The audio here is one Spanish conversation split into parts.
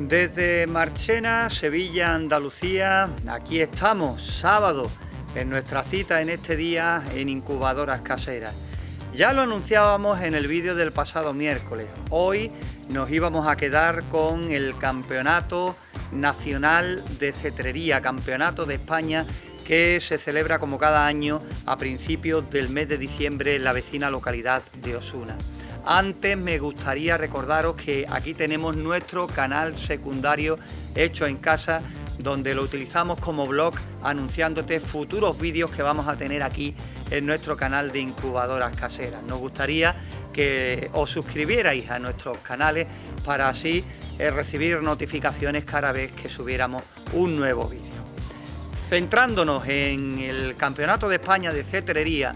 Desde Marchena, Sevilla, Andalucía, aquí estamos, sábado, en nuestra cita en este día en Incubadoras Caseras. Ya lo anunciábamos en el vídeo del pasado miércoles. Hoy nos íbamos a quedar con el Campeonato Nacional de Cetrería, Campeonato de España, que se celebra como cada año a principios del mes de diciembre en la vecina localidad de Osuna. Antes me gustaría recordaros que aquí tenemos nuestro canal secundario hecho en casa, donde lo utilizamos como blog anunciándote futuros vídeos que vamos a tener aquí en nuestro canal de Incubadoras Caseras. Nos gustaría que os suscribierais a nuestros canales para así recibir notificaciones cada vez que subiéramos un nuevo vídeo. Centrándonos en el Campeonato de España de Cetrería,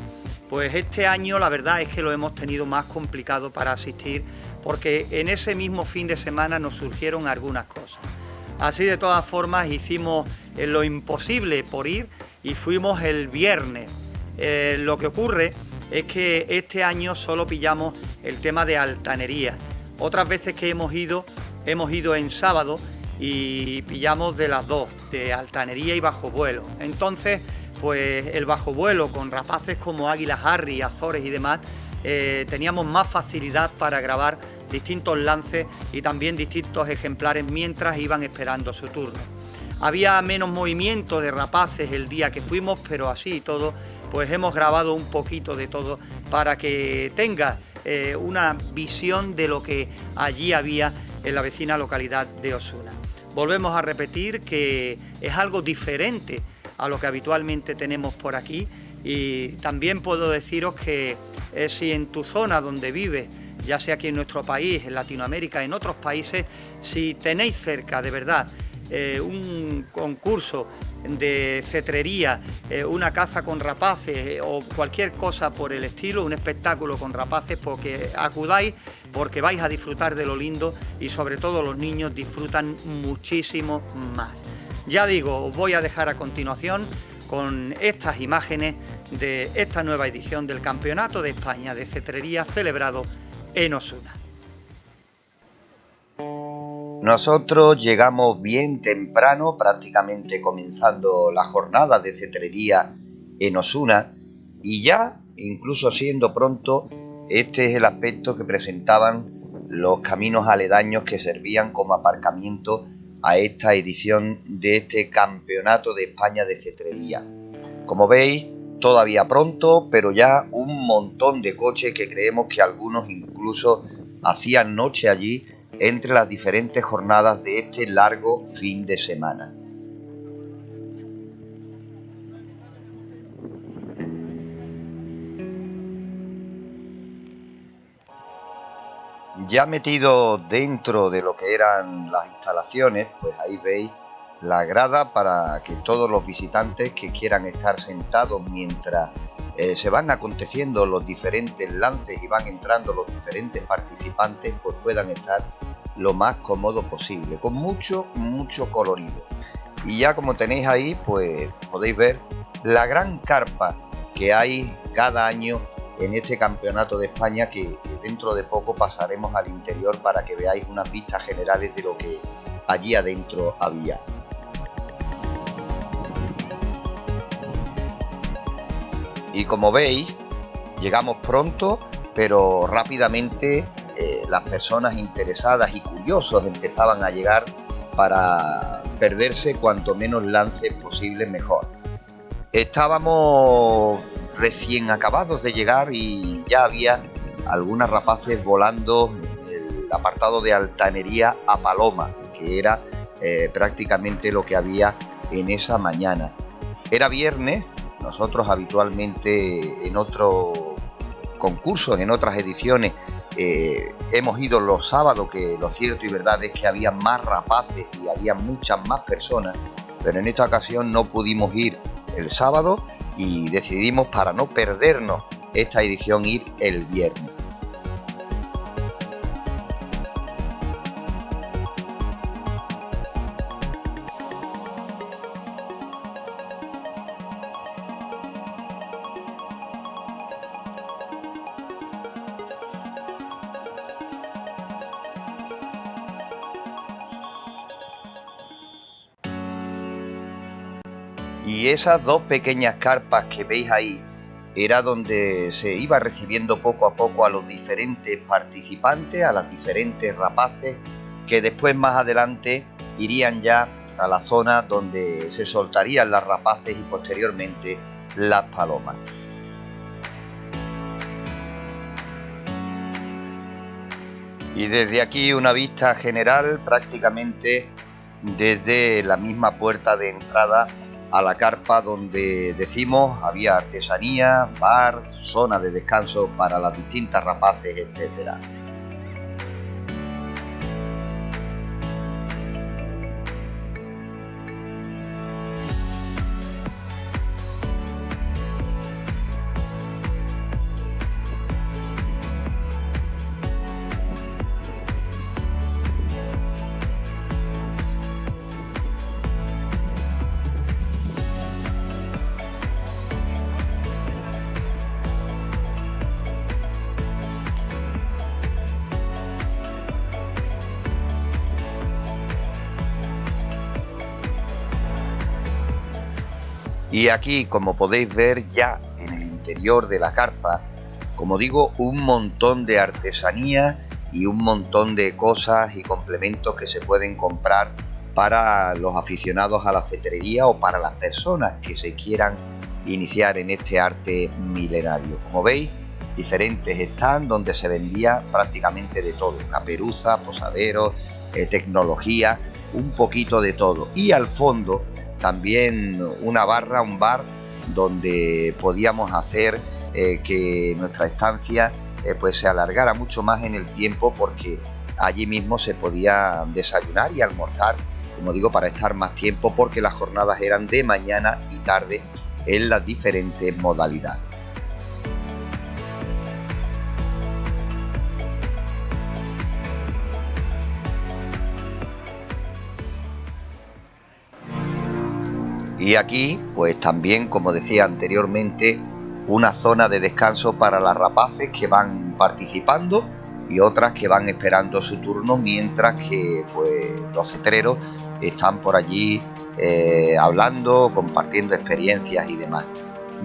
pues este año la verdad es que lo hemos tenido más complicado para asistir, porque en ese mismo fin de semana nos surgieron algunas cosas. Así, de todas formas, hicimos lo imposible por ir y fuimos el viernes. Lo que ocurre es que este año solo pillamos el tema de altanería. Otras veces que hemos ido en sábado y pillamos de las dos, de altanería y bajo vuelo. Entonces, pues el bajo vuelo con rapaces como águilas Harry, azores y demás, teníamos más facilidad para grabar distintos lances y también distintos ejemplares mientras iban esperando su turno. Había menos movimiento de rapaces el día que fuimos, pero así y todo, pues hemos grabado un poquito de todo para que tengas una visión de lo que allí había en la vecina localidad de Osuna. Volvemos a repetir que es algo diferente a lo que habitualmente tenemos por aquí, y también puedo deciros que si en tu zona donde vives, ya sea aquí en nuestro país, en Latinoamérica, en otros países, si tenéis cerca de verdad un concurso de cetrería, una caza con rapaces o cualquier cosa por el estilo, un espectáculo con rapaces, porque acudáis, porque vais a disfrutar de lo lindo y sobre todo los niños disfrutan muchísimo más. Ya digo, os voy a dejar a continuación con estas imágenes de esta nueva edición del Campeonato de España de Cetrería celebrado en Osuna. Nosotros llegamos bien temprano, prácticamente comenzando la jornada de cetrería en Osuna, y ya, incluso siendo pronto, este es el aspecto que presentaban los caminos aledaños que servían como aparcamiento a esta edición de este Campeonato de España de Cetrería. Como veis, todavía pronto, pero ya un montón de coches que creemos que algunos incluso hacían noche allí entre las diferentes jornadas de este largo fin de semana. Ya metido dentro de lo que eran las instalaciones, pues ahí veis la grada para que todos los visitantes que quieran estar sentados mientras se van aconteciendo los diferentes lances y van entrando los diferentes participantes, pues puedan estar lo más cómodo posible, con mucho colorido. Y ya como tenéis ahí, pues podéis ver la gran carpa que hay cada año en este Campeonato de España, que dentro de poco pasaremos al interior para que veáis unas vistas generales de lo que allí adentro había. Y como veis, llegamos pronto, pero rápidamente las personas interesadas y curiosos empezaban a llegar para perderse cuanto menos lances posibles mejor. Estábamos recién acabados de llegar y ya había algunas rapaces volando el apartado de altanería a paloma, que era prácticamente lo que había en esa mañana. Era viernes. Nosotros habitualmente en otros concursos, en otras ediciones, hemos ido los sábados, que lo cierto y verdad es que había más rapaces y había muchas más personas, pero en esta ocasión no pudimos ir el sábado y decidimos, para no perdernos esta edición, ir el viernes. Y esas dos pequeñas carpas que veis ahí era donde se iba recibiendo poco a poco a los diferentes participantes, a las diferentes rapaces, que después más adelante irían ya a la zona donde se soltarían las rapaces y posteriormente las palomas. Y desde aquí una vista general prácticamente desde la misma puerta de entrada a la carpa donde decimos había artesanía, bar, zona de descanso para las distintas rapaces, etc. Y aquí, como podéis ver ya en el interior de la carpa, como digo, un montón de artesanía y un montón de cosas y complementos que se pueden comprar para los aficionados a la cetrería o para las personas que se quieran iniciar en este arte milenario. Como veis, diferentes stands donde se vendía prácticamente de todo: caperuza, posaderos, tecnología, un poquito de todo. Y al fondo también una barra, un bar donde podíamos hacer que nuestra estancia pues se alargara mucho más en el tiempo, porque allí mismo se podía desayunar y almorzar, como digo, para estar más tiempo, porque las jornadas eran de mañana y tarde en las diferentes modalidades. Y aquí, pues también, como decía anteriormente, una zona de descanso para las rapaces que van participando y otras que van esperando su turno, mientras que pues los cetreros están por allí hablando, compartiendo experiencias y demás.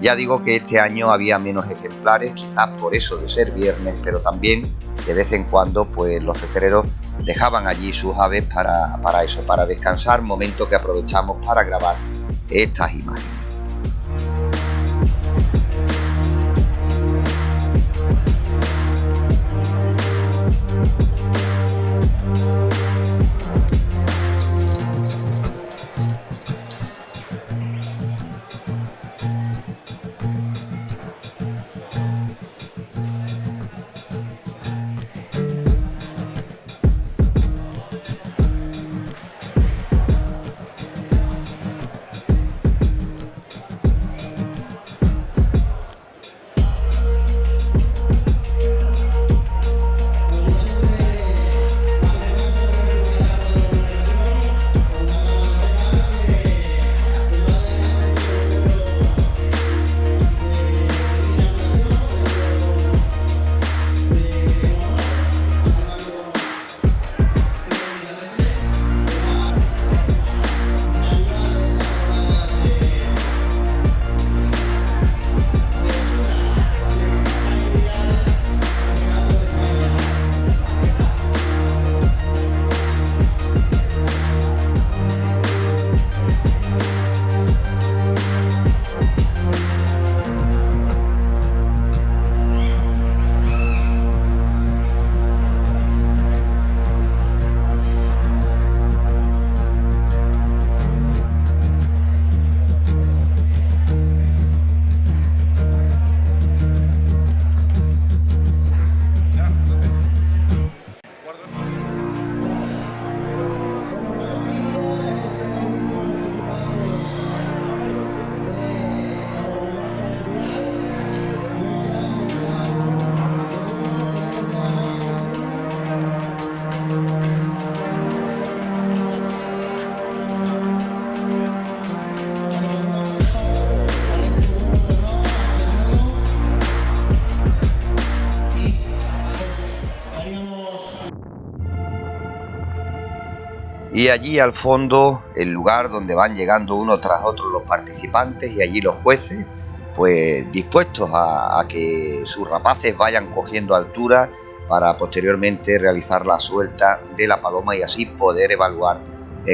Ya digo que este año había menos ejemplares, quizás por eso de ser viernes, pero también de vez en cuando pues los cetreros dejaban allí sus aves para eso, para descansar, momento que aprovechamos para grabar estas imágenes. Y allí al fondo, el lugar donde van llegando uno tras otro los participantes, y allí los jueces, pues dispuestos a que sus rapaces vayan cogiendo altura para posteriormente realizar la suelta de la paloma y así poder evaluar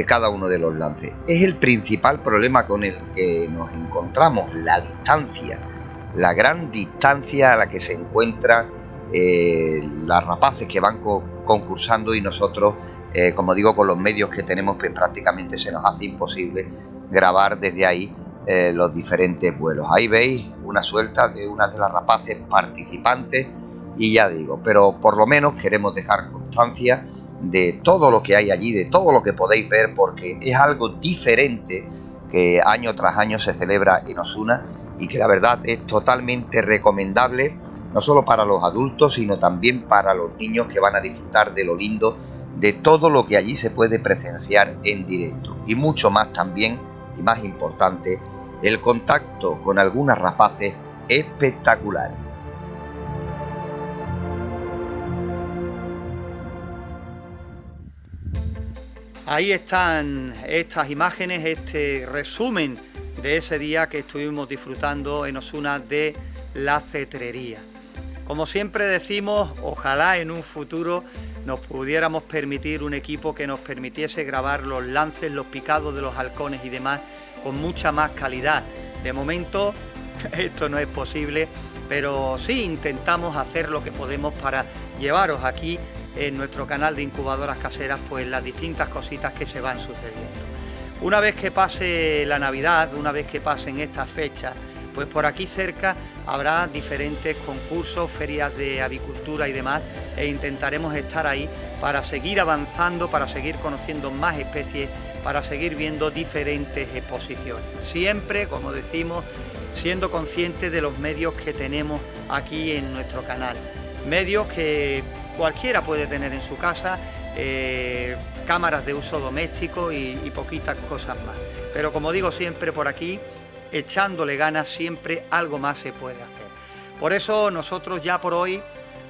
cada uno de los lances. Es el principal problema con el que nos encontramos, la distancia, la gran distancia a la que se encuentran las rapaces que van concursando, y nosotros, como digo, con los medios que tenemos, pues prácticamente se nos hace imposible grabar desde ahí los diferentes vuelos. Ahí veis una suelta de una de las rapaces participantes, y ya digo, pero por lo menos queremos dejar constancia de todo lo que hay allí, de todo lo que podéis ver, porque es algo diferente que año tras año se celebra en Osuna, y que la verdad es totalmente recomendable, no solo para los adultos, sino también para los niños, que van a disfrutar de lo lindo de todo lo que allí se puede presenciar en directo, y mucho más también, y más importante, el contacto con algunas rapaces espectaculares. Ahí están estas imágenes, este resumen de ese día que estuvimos disfrutando en Osuna de la cetrería. Como siempre decimos, ojalá en un futuro nos pudiéramos permitir un equipo que nos permitiese grabar los lances, los picados de los halcones y demás con mucha más calidad. De momento esto no es posible, pero sí intentamos hacer lo que podemos para llevaros aquí en nuestro canal de Incubadoras Caseras pues las distintas cositas que se van sucediendo. Una vez que pase la Navidad, una vez que pasen estas fechas, pues por aquí cerca habrá diferentes concursos, ferias de avicultura y demás, e intentaremos estar ahí para seguir avanzando, para seguir conociendo más especies, para seguir viendo diferentes exposiciones. Siempre, como decimos, siendo conscientes de los medios que tenemos aquí en nuestro canal. Medios que cualquiera puede tener en su casa, cámaras de uso doméstico y poquitas cosas más. Pero como digo siempre, por aquí, echándole ganas, siempre algo más se puede hacer. Por eso nosotros ya por hoy,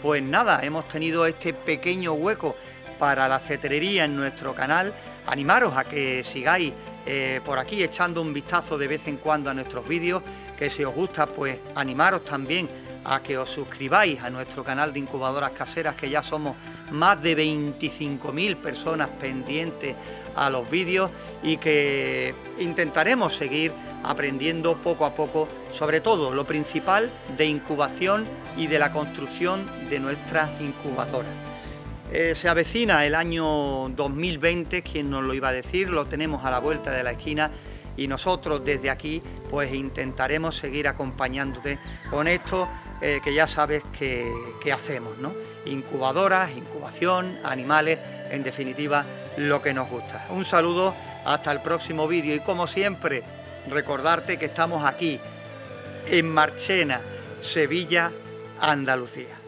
pues nada, hemos tenido este pequeño hueco para la cetrería en nuestro canal. Animaros a que sigáis por aquí echando un vistazo de vez en cuando a nuestros vídeos, que si os gusta, pues animaros también a que os suscribáis a nuestro canal de Incubadoras Caseras, que ya somos más de 25.000 personas pendientes a los vídeos, y que intentaremos seguir aprendiendo poco a poco, sobre todo lo principal de incubación y de la construcción de nuestras incubadoras. Se avecina el año 2020, ¿quién nos lo iba a decir? Lo tenemos a la vuelta de la esquina, y nosotros desde aquí pues intentaremos seguir acompañándote con esto que ya sabes que hacemos, ¿no? Incubadoras, incubación, animales, en definitiva, lo que nos gusta. Un saludo, hasta el próximo vídeo, y como siempre, recordarte que estamos aquí en Marchena, Sevilla, Andalucía.